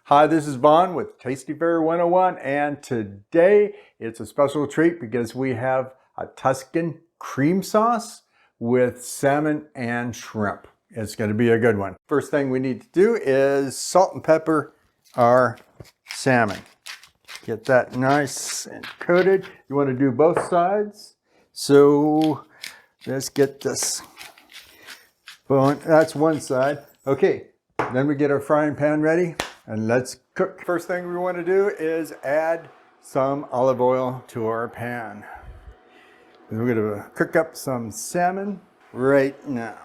Hi, this is Vaughn with Tasty Fare 101, and today it's a special treat because we have a Tuscan cream sauce with salmon and shrimp. It's going to be a good one. First thing we need to do is salt and pepper our salmon. Get that nice and coated. You want to do both sides. So let's get this bone. That's one side. Okay, then we get our frying pan ready. And let's cook. First thing we want to do is add some olive oil to our pan. And we're going to cook up some salmon right now.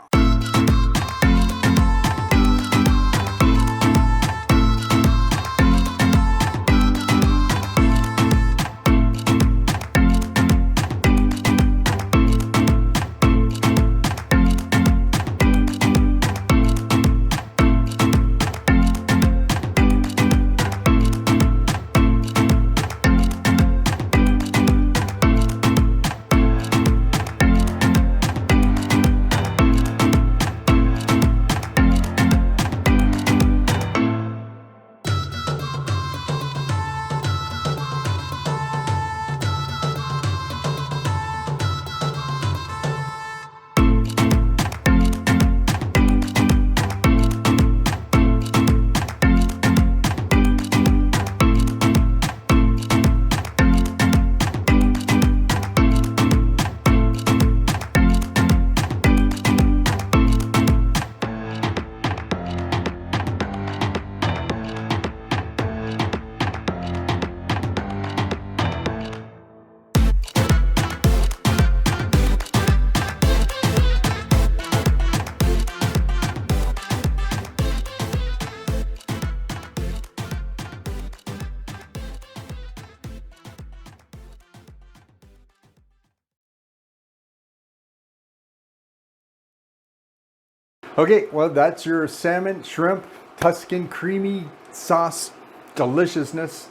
Okay, well, that's your salmon, shrimp, Tuscan creamy sauce deliciousness.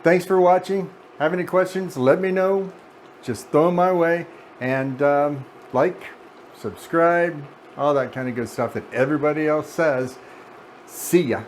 Thanks for watching. Have any questions, let me know. Just throw them my way. And like, subscribe, all that kind of good stuff that everybody else says. See ya.